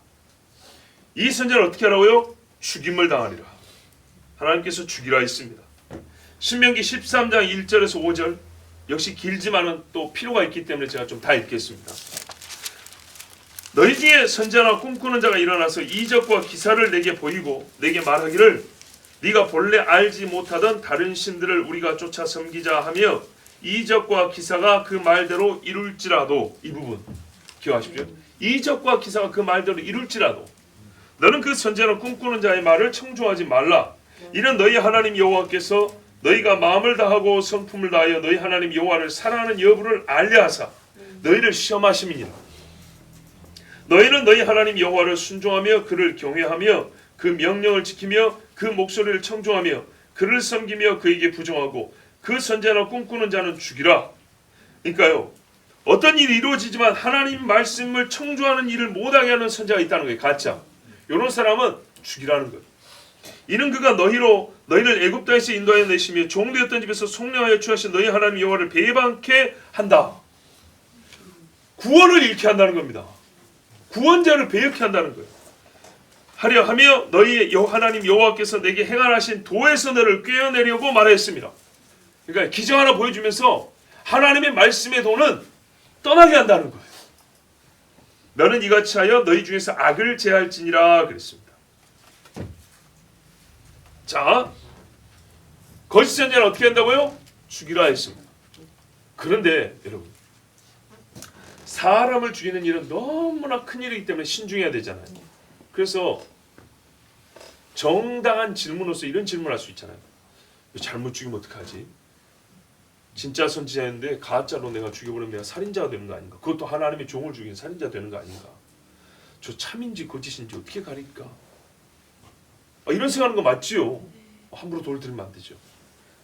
이 선지자를 어떻게 하라고요? 죽임을 당하리라. 하나님께서 죽이라 했습니다. 신명기 13장 1절에서 5절, 역시 길지만은 또 필요가 있기 때문에 제가 좀 다 읽겠습니다. 너희 중에 선지자나 꿈꾸는 자가 일어나서 이적과 기사를 내게 보이고 내게 말하기를 네가 본래 알지 못하던 다른 신들을 우리가 쫓아 섬기자 하며 이적과 기사가 그 말대로 이룰지라도, 이 부분 기억하십시오. 이적과 기사가 그 말대로 이룰지라도 너는 그 선지자나 꿈꾸는 자의 말을 청조하지 말라. 이는 너희 하나님 여호와께서 너희가 마음을 다하고 성품을 다하여 너희 하나님 여호와를 사랑하는 여부를 알려하사 너희를 시험하심이니라. 너희는 너희 하나님 여호와를 순종하며 그를 경외하며 그 명령을 지키며 그 목소리를 청종하며 그를 섬기며 그에게 부정하고 그 선지자나 꿈꾸는 자는 죽이라. 그러니까요, 어떤 일이 이루어지지만 하나님 말씀을 청조하는 일을 못하게 하는 선지자가 있다는 거예요. 가짜. 이런 사람은 죽이라는 거예요. 이는 그가 너희를 애굽 땅에서 인도하여 내시며 종되었던 집에서 속량하여 취하신 너희 하나님 여호와를 배반케 한다. 구원을 잃게 한다는 겁니다. 구원자를 배역케 한다는 거예요. 하려 하며 너희 하나님 여호와께서 내게 행하신 도에서 너를 꿰어내려고 말하였습니다. 그러니까 기적 하나 보여주면서 하나님의 말씀의 도는 떠나게 한다는 거예요. 너는 이같이 하여 너희 중에서 악을 제할지니라 그랬습니다. 자, 거짓 선지자는 어떻게 한다고요? 죽이라 했습니다. 그런데 여러분, 사람을 죽이는 일은 너무나 큰 일이기 때문에 신중해야 되잖아요. 그래서 정당한 질문으로서 이런 질문을 할 수 있잖아요. 잘못 죽이면 어떡하지? 진짜 선지자였는데 가짜로 내가 죽여버리면 내가 살인자가 되는 거 아닌가? 그것도 하나님의 종을 죽인 살인자 되는 거 아닌가? 저 참인지 거짓인지 어떻게 가릴까? 이런 생각하는 거 맞지요? 함부로 돌 들이면 안 되죠.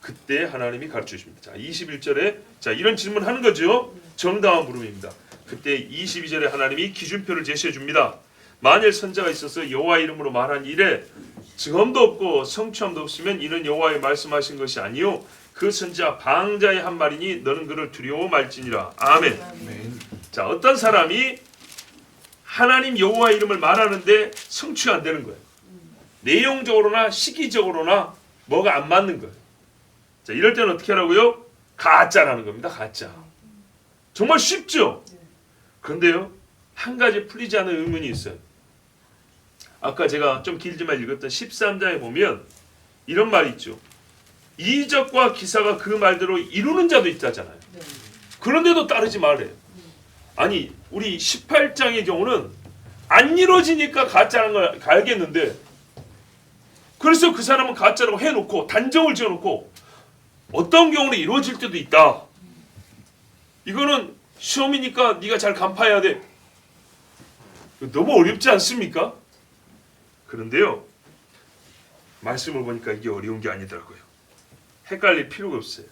그때 하나님이 가르쳐 주십니다. 자, 21절에 자, 이런 질문을 하는 거죠. 정당한 물음입니다. 그때 22절에 하나님이 기준표를 제시해 줍니다. 만일 선자가 있어서 여호와 이름으로 말한 일에 증언도 없고 성취함도 없으면 이는 여호와의 말씀하신 것이 아니요 그 선지자 방자의 한 말이니 너는 그를 두려워 말지니라. 아멘. 아멘. 자, 어떤 사람이 하나님 여호와 이름을 말하는데 성취가 안 되는 거예요. 내용적으로나 시기적으로나 뭐가 안 맞는 거예요. 자, 이럴 때는 어떻게 하라고요? 가짜라는 겁니다. 가짜. 정말 쉽죠? 그런데요, 한 가지 풀리지 않은 의문이 있어요. 아까 제가 좀 길지만 읽었던 13장에 보면 이런 말이 있죠. 이적과 기사가 그 말대로 이루는 자도 있다잖아요. 그런데도 따르지 말래요. 아니, 우리 18장의 경우는 안 이루어지니까 가짜라는 걸 알겠는데, 그래서 그 사람은 가짜라고 해놓고 단정을 지어놓고 어떤 경우는 이루어질 때도 있다. 이거는 시험이니까 네가 잘 간파해야 돼. 너무 어렵지 않습니까? 그런데요, 말씀을 보니까 이게 어려운 게 아니더라고요. 헷갈릴 필요가 없어요.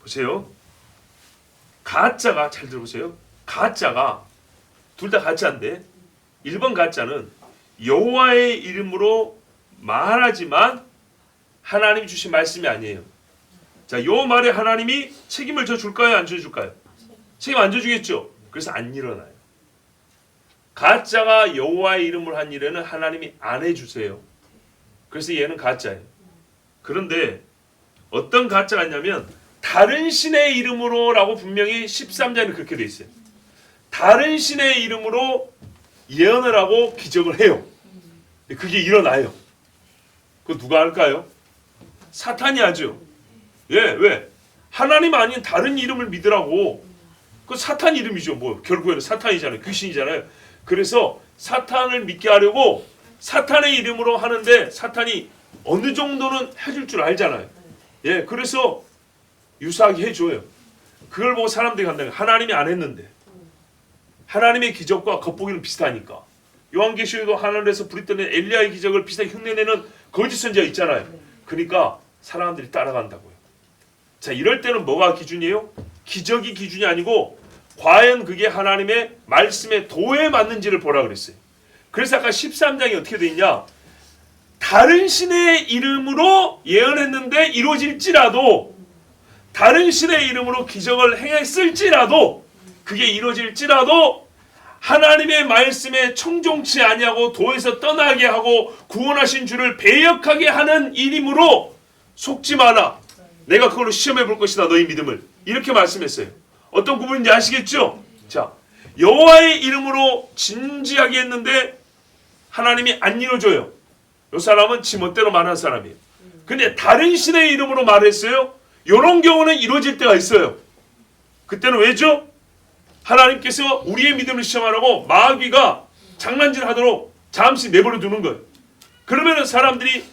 보세요. 가짜가, 잘 들어보세요. 가짜가 둘 다 가짜인데 1번 가짜는 여호와의 이름으로 말하지만 하나님이 주신 말씀이 아니에요. 자, 요 말에 하나님이 책임을 져줄까요? 안 져줄까요? 책임 안 져주겠죠. 그래서 안 일어나요. 가짜가 여호와의 이름을 한 일에는 하나님이 안 해주세요. 그래서 얘는 가짜예요. 그런데 어떤 가짜가 있냐면 다른 신의 이름으로 라고 분명히 13장에 그렇게 돼 있어요. 다른 신의 이름으로 예언을 하고 기적을 해요. 그게 일어나요. 그거 누가 할까요? 사탄이 하죠. 예, 왜? 하나님 아닌 다른 이름을 믿으라고. 그 사탄 이름이죠. 뭐 결국에는 사탄이잖아요. 귀신이잖아요. 그래서 사탄을 믿게 하려고 사탄의 이름으로 하는데 사탄이 어느 정도는 해줄 줄 알잖아요. 예, 그래서 유사하게 해줘요. 그걸 보고 사람들이 간다면 하나님이 안 했는데. 하나님의 기적과 겉보기는 비슷하니까. 요한계시록에도 하늘에서 불이 뜨는 엘리야의 기적을 비슷하게 흉내내는 거짓 선지자 있잖아요. 그러니까 사람들이 따라간다고요. 자, 이럴 때는 뭐가 기준이에요? 기적이 기준이 아니고 과연 그게 하나님의 말씀에 도에 맞는지를 보라 그랬어요. 그래서 아까 13장이 어떻게 돼 있냐? 다른 신의 이름으로 예언했는데 이루어질지라도, 다른 신의 이름으로 기적을 행했을지라도, 그게 이루어질지라도 하나님의 말씀에 청종치 아니하고 도에서 떠나게 하고 구원하신 주를 배역하게 하는 일이므로 속지 마라. 내가 그걸로 시험해 볼 것이다. 너희 믿음을. 이렇게 말씀했어요. 어떤 구분인지 아시겠죠? 자, 여호와의 이름으로 진지하게 했는데 하나님이 안 이루어져요. 이 사람은 지멋대로 말하는 사람이에요. 근데 다른 신의 이름으로 말했어요. 이런 경우는 이루어질 때가 있어요. 그때는 왜죠? 하나님께서 우리의 믿음을 시험하라고 마귀가 장난질 하도록 잠시 내버려 두는 거예요. 그러면 사람들이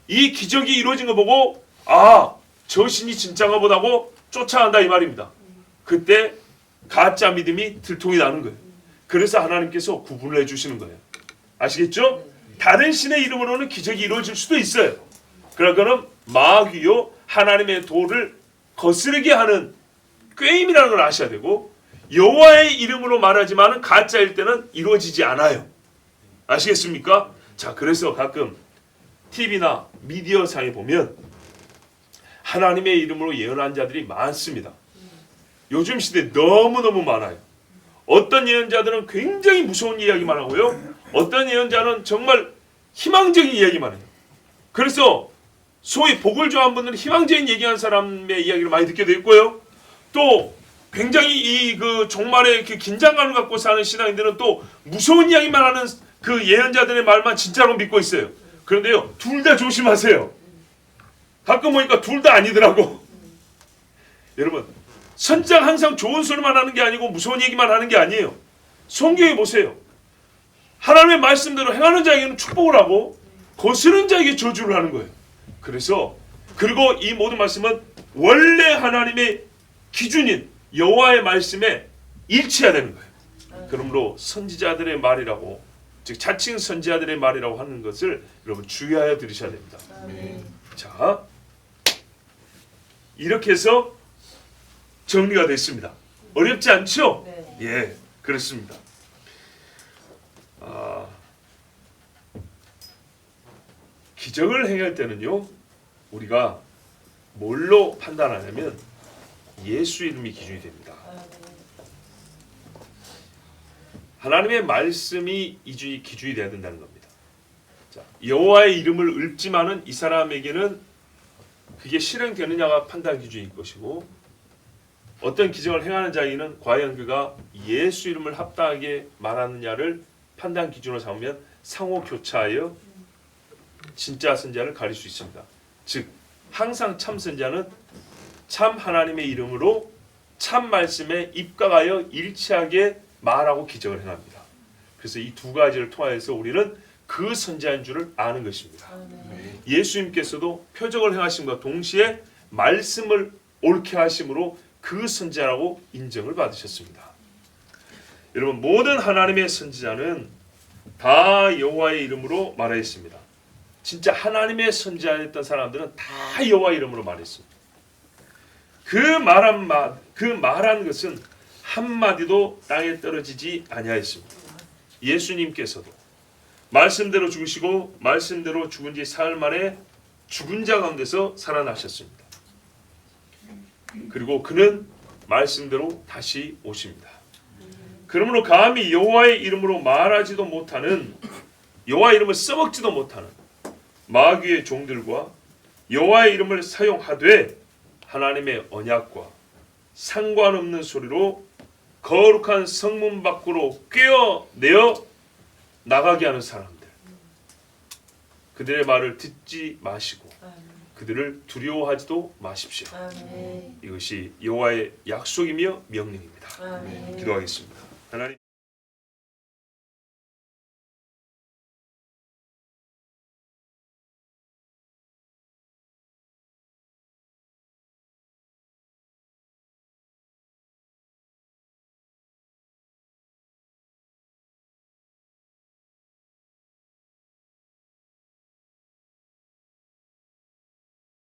이 기적이 이루어진 거 보고 아, 저 신이 진짜가 보다고 쫓아간다 이 말입니다. 그때 가짜 믿음이 들통이 나는 거예요. 그래서 하나님께서 구분을 해주시는 거예요. 아시겠죠? 다른 신의 이름으로는 기적이 이루어질 수도 있어요. 그러니까 마귀요 하나님의 도를 거스르게 하는 꾀임이라는 걸 아셔야 되고, 여호와의 이름으로 말하지만 가짜일 때는 이루어지지 않아요. 아시겠습니까? 자, 그래서 가끔 TV나 미디어상에 보면 하나님의 이름으로 예언한 자들이 많습니다. 요즘 시대에 너무너무 많아요. 어떤 예언자들은 굉장히 무서운 이야기만 하고요. 어떤 예언자는 정말 희망적인 이야기만 해요. 그래서 소위 복을 좋아하는 분들은 희망적인 얘기하는 사람의 이야기를 많이 듣게 되고요. 또 굉장히 이 그 종말에 이렇게 긴장감을 갖고 사는 신앙인들은 또 무서운 이야기만 하는 그 예언자들의 말만 진짜로 믿고 있어요. 그런데요, 둘 다 조심하세요. 가끔 보니까 둘 다 아니더라고. 여러분, 선장 항상 좋은 소리만 하는 게 아니고 무서운 얘기만 하는 게 아니에요. 성경에 보세요. 하나님의 말씀대로 행하는 자에게는 축복을 하고 거스르는 자에게 저주를 하는 거예요. 그래서 그리고 이 모든 말씀은 원래 하나님의 기준인 여호와의 말씀에 일치해야 되는 거예요. 그러므로 선지자들의 말이라고, 즉 자칭 선지자들의 말이라고 하는 것을 여러분 주의하여 들으셔야 됩니다. 자, 이렇게 해서 정리가 됐습니다. 어렵지 않죠? 예, 그렇습니다. 기적을 행할 때는요, 우리가 뭘로 판단하냐면 예수 이름이 기준이 됩니다. 하나님의 말씀이 기준이 되어야 된다는 겁니다. 자, 여호와의 이름을 읊지만은 이 사람에게는 그게 실행되느냐가 판단 기준일 것이고, 어떤 기적을 행하는 자에게는 과연 그가 예수 이름을 합당하게 말하느냐를 판단 기준으로 삼으면 상호 교차하여 진짜 선지자를 가릴 수 있습니다. 즉 항상 참 선지자는 참 하나님의 이름으로 참 말씀에 입각하여 일치하게 말하고 기적을 행합니다. 그래서 이 두 가지를 통하여서 우리는 그 선지자인 줄을 아는 것입니다. 예수님께서도 표적을 행하심과 동시에 말씀을 옳게 하심으로 그 선지자라고 인정을 받으셨습니다. 여러분, 모든 하나님의 선지자는 다 여호와의 이름으로 말했습니다. 진짜 하나님의 선지자였던 사람들은 다 여호와의 이름으로 말했습니다. 그 말한 것은 한마디도 땅에 떨어지지 아니하였습니다. 예수님께서도 말씀대로 죽으시고 말씀대로 죽은 지 사흘 만에 죽은 자 가운데서 살아나셨습니다. 그리고 그는 말씀대로 다시 오십니다. 그러므로 감히 여호와의 이름으로 말하지도 못하는, 여호와의 이름을 써먹지도 못하는 마귀의 종들과 여호와의 이름을 사용하되 하나님의 언약과 상관없는 소리로 거룩한 성문 밖으로 꿰어내어 나가게 하는 사람들, 그들의 말을 듣지 마시고 그들을 두려워하지도 마십시오. 아멘. 이것이 여호와의 약속이며 명령입니다. 아멘. 기도하겠습니다. 하나님.